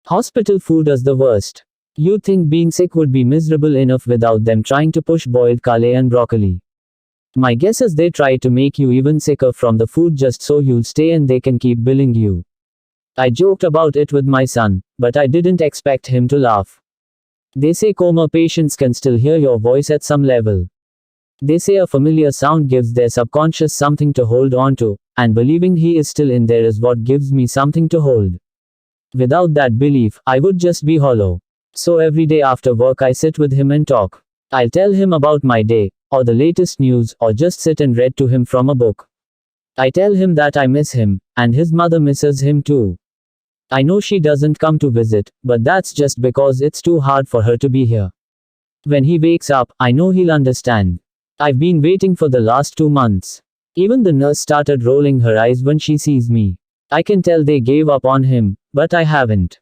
Hospital food is the worst. You think being sick would be miserable enough without them trying to push boiled kale and broccoli. My guess is they try to make you even sicker from the food just so you'll stay and they can keep billing you. I joked about it with my son, but I didn't expect him to laugh. They say coma patients can still hear your voice at some level. They say a familiar sound gives their subconscious something to hold on to, and believing he is still in there is what gives me something to hold. Without that belief, I would just be hollow. So every day after work I sit with him and talk. I'll tell him about my day, or the latest news, or just sit and read to him from a book. I tell him that I miss him, and his mother misses him too. I know she doesn't come to visit, but that's just because it's too hard for her to be here. When he wakes up, I know he'll understand. I've been waiting for the last 2 months. Even the nurse started rolling her eyes when she sees me. I can tell they gave up on him, but I haven't.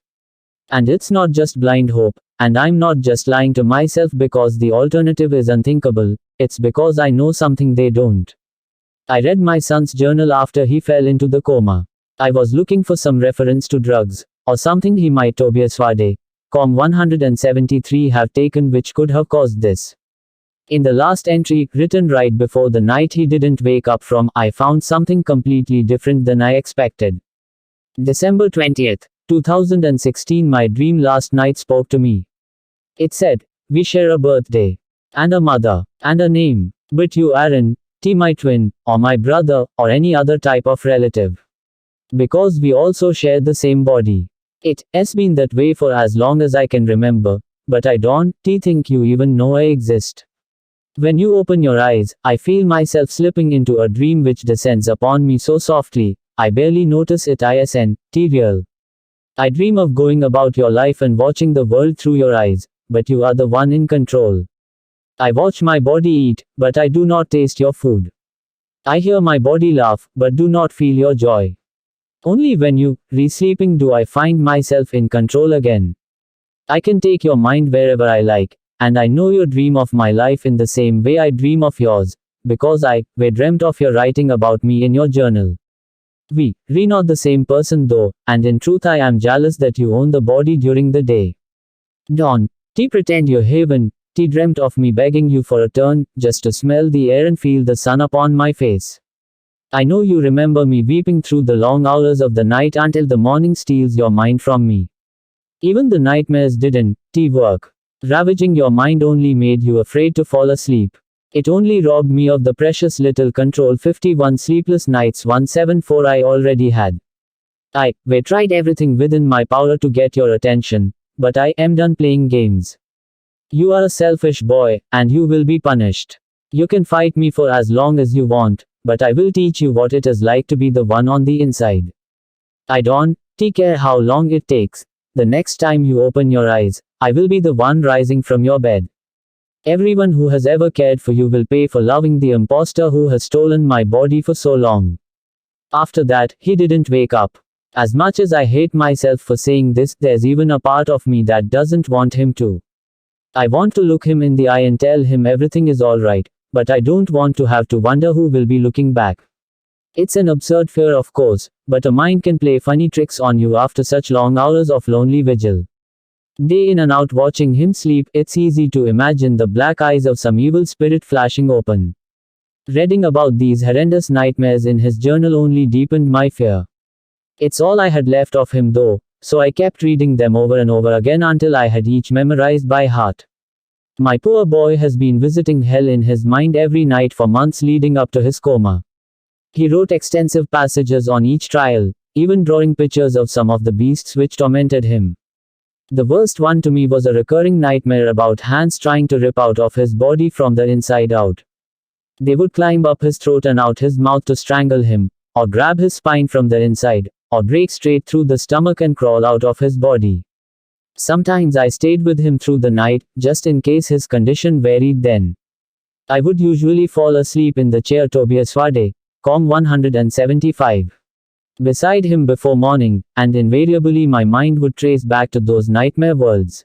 And it's not just blind hope, and I'm not just lying to myself because the alternative is unthinkable, it's because I know something they don't. I read my son's journal after he fell into the coma. I was looking for some reference to drugs, or something he might Tobias Wade, COM 173 have taken which could have caused this. In the last entry, written right before the night he didn't wake up from, I found something completely different than I expected. December 20th, 2016. My dream last night spoke to me. It said, we share a birthday, and a mother, and a name, but you aren't my twin, or my brother, or any other type of relative. Because we also share the same body. It's been that way for as long as I can remember, but I don't think you even know I exist. When you open your eyes, I feel myself slipping into a dream which descends upon me so softly, I barely notice it. Real. I dream of going about your life and watching the world through your eyes, but you are the one in control. I watch my body eat, but I do not taste your food. I hear my body laugh, but do not feel your joy. Only when you sleeping do I find myself in control again. I can take your mind wherever I like, and I know you dream of my life in the same way I dream of yours, because we dreamt of your writing about me in your journal. We're not the same person though, and in truth I am jealous that you own the body during the day. Don't pretend you haven't dreamt of me begging you for a turn, just to smell the air and feel the sun upon my face. I know you remember me weeping through the long hours of the night until the morning steals your mind from me. Even the nightmares didn't work. Ravaging your mind only made you afraid to fall asleep. It only robbed me of the precious little control 51 sleepless nights 174 I already had. We tried everything within my power to get your attention, but I am done playing games. You are a selfish boy, and you will be punished. You can fight me for as long as you want, but I will teach you what it is like to be the one on the inside. I don't care how long it takes. The next time you open your eyes, I will be the one rising from your bed. Everyone who has ever cared for you will pay for loving the imposter who has stolen my body for so long. After that, he didn't wake up. As much as I hate myself for saying this, there's even a part of me that doesn't want him to. I want to look him in the eye and tell him everything is alright, but I don't want to have to wonder who will be looking back. It's an absurd fear of course, but a mind can play funny tricks on you after such long hours of lonely vigil. Day in and out watching him sleep, it's easy to imagine the black eyes of some evil spirit flashing open. Reading about these horrendous nightmares in his journal only deepened my fear. It's all I had left of him though, so I kept reading them over and over again until I had each memorized by heart. My poor boy has been visiting hell in his mind every night for months leading up to his coma. He wrote extensive passages on each trial, even drawing pictures of some of the beasts which tormented him. The worst one to me was a recurring nightmare about hands trying to rip out of his body from the inside out. They would climb up his throat and out his mouth to strangle him, or grab his spine from the inside, or break straight through the stomach and crawl out of his body. Sometimes I stayed with him through the night, just in case his condition varied then. I would usually fall asleep in the chair Tobias Wade, COM 175. Beside him before morning, and invariably my mind would trace back to those nightmare worlds.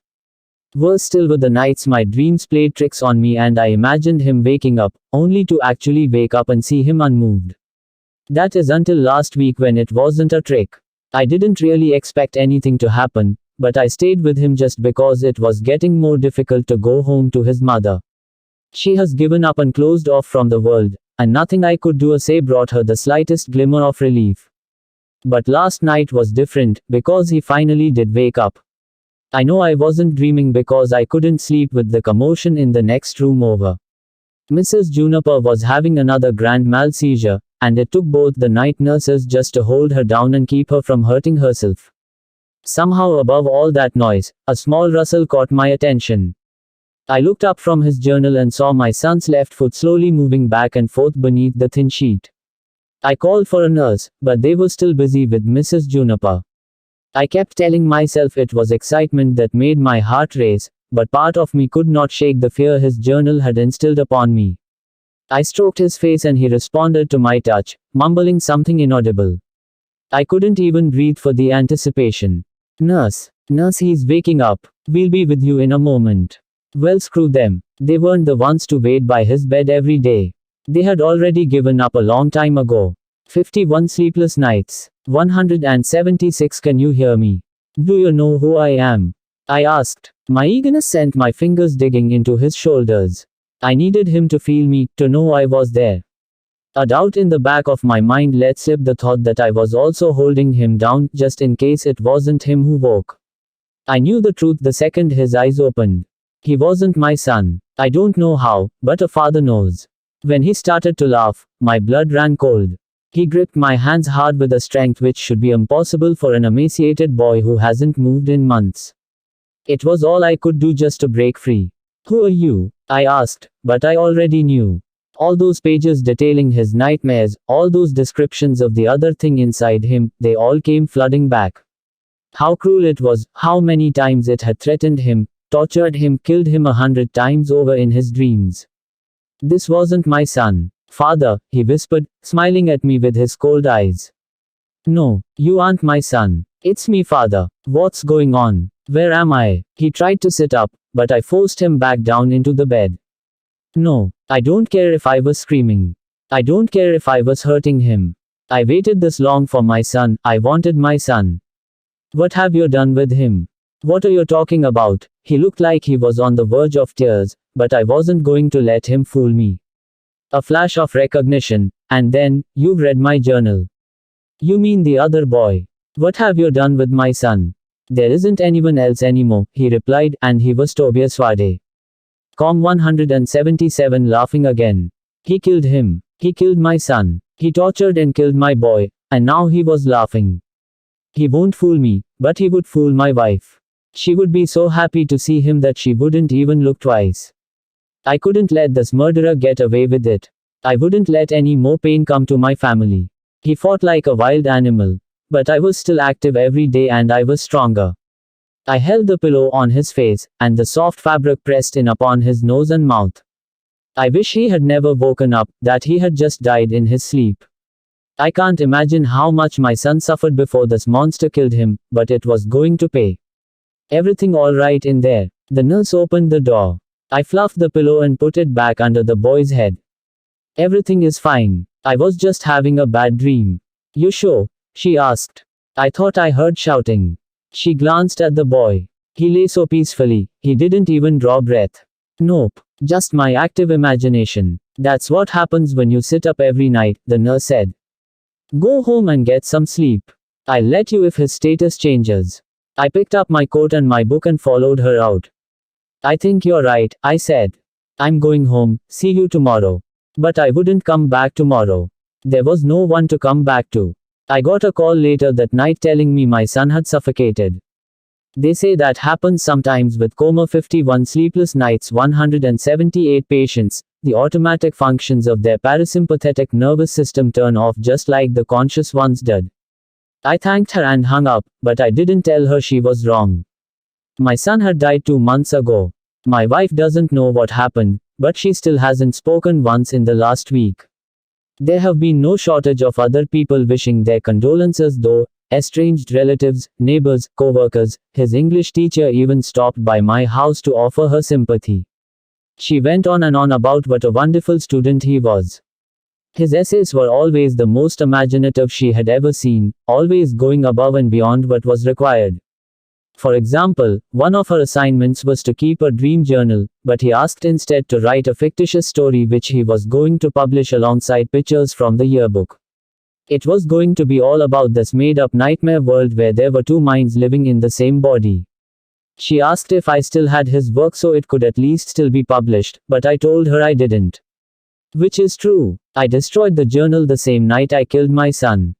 Worse still were the nights my dreams played tricks on me and I imagined him waking up, only to actually wake up and see him unmoved. That is until last week when it wasn't a trick. I didn't really expect anything to happen, but I stayed with him just because it was getting more difficult to go home to his mother. She has given up and closed off from the world, and nothing I could do or say brought her the slightest glimmer of relief. But last night was different, because he finally did wake up. I know I wasn't dreaming because I couldn't sleep with the commotion in the next room over. Mrs. Juniper was having another grand mal seizure, and it took both the night nurses just to hold her down and keep her from hurting herself. Somehow above all that noise, a small rustle caught my attention. I looked up from his journal and saw my son's left foot slowly moving back and forth beneath the thin sheet. I called for a nurse, but they were still busy with Mrs. Juniper. I kept telling myself it was excitement that made my heart race, but part of me could not shake the fear his journal had instilled upon me. I stroked his face and he responded to my touch, mumbling something inaudible. I couldn't even breathe for the anticipation. Nurse, he's waking up. We'll be with you in a moment. Well, screw them. They weren't the ones to wait by his bed every day. They had already given up a long time ago. 51 sleepless nights. 176. Can you hear me? Do you know who I am? I asked. My eagerness sent my fingers digging into his shoulders. I needed him to feel me, to know I was there. A doubt in the back of my mind let slip the thought that I was also holding him down, just in case it wasn't him who woke. I knew the truth the second his eyes opened. He wasn't my son. I don't know how, but a father knows. When he started to laugh, my blood ran cold. He gripped my hands hard with a strength which should be impossible for an emaciated boy who hasn't moved in months. It was all I could do just to break free. Who are you? I asked, but I already knew. All those pages detailing his nightmares, all those descriptions of the other thing inside him, they all came flooding back. How cruel it was, how many times it had threatened him, tortured him, killed him 100 times over in his dreams. This wasn't my son. Father, he whispered, smiling at me with his cold eyes. No, you aren't my son. It's me, father. What's going on? Where am I? He tried to sit up, but I forced him back down into the bed. No, I don't care if I was screaming. I don't care if I was hurting him. I waited this long for my son. I wanted my son. What have you done with him? What are you talking about? He looked like he was on the verge of tears, but I wasn't going to let him fool me. A flash of recognition, and then, you've read my journal. You mean the other boy? What have you done with my son? There isn't anyone else anymore, he replied, and he was Tobias Wade. Com 177 laughing again. He killed him. He killed my son. He tortured and killed my boy, and now he was laughing. He won't fool me, but he would fool my wife. She would be so happy to see him that she wouldn't even look twice. I couldn't let this murderer get away with it. I wouldn't let any more pain come to my family. He fought like a wild animal. But I was still active every day and I was stronger. I held the pillow on his face, and the soft fabric pressed in upon his nose and mouth. I wish he had never woken up, that he had just died in his sleep. I can't imagine how much my son suffered before this monster killed him, but it was going to pay. Everything all right in there? The nurse opened the door. I fluffed the pillow and put it back under the boy's head. Everything is fine. I was just having a bad dream. You sure? She asked. I thought I heard shouting. She glanced at the boy. He lay so peacefully, he didn't even draw breath. Nope, just my active imagination. That's what happens when you sit up every night, the nurse said. Go home and get some sleep. I'll let you if his status changes. I picked up my coat and my book and followed her out. I think you're right, I said. I'm going home, see you tomorrow. But I wouldn't come back tomorrow. There was no one to come back to. I got a call later that night telling me my son had suffocated. They say that happens sometimes with coma 51 sleepless nights 178 patients, the automatic functions of their parasympathetic nervous system turn off just like the conscious ones did. I thanked her and hung up, but I didn't tell her she was wrong. My son had died 2 months ago. My wife doesn't know what happened, but she still hasn't spoken once in the last week. There have been no shortage of other people wishing their condolences though, estranged relatives, neighbors, co-workers, his English teacher even stopped by my house to offer her sympathy. She went on and on about what a wonderful student he was. His essays were always the most imaginative she had ever seen, always going above and beyond what was required. For example, one of her assignments was to keep a dream journal, but he asked instead to write a fictitious story which he was going to publish alongside pictures from the yearbook. It was going to be all about this made-up nightmare world where there were two minds living in the same body. She asked if I still had his work so it could at least still be published, but I told her I didn't. Which is true. I destroyed the journal the same night I killed my son.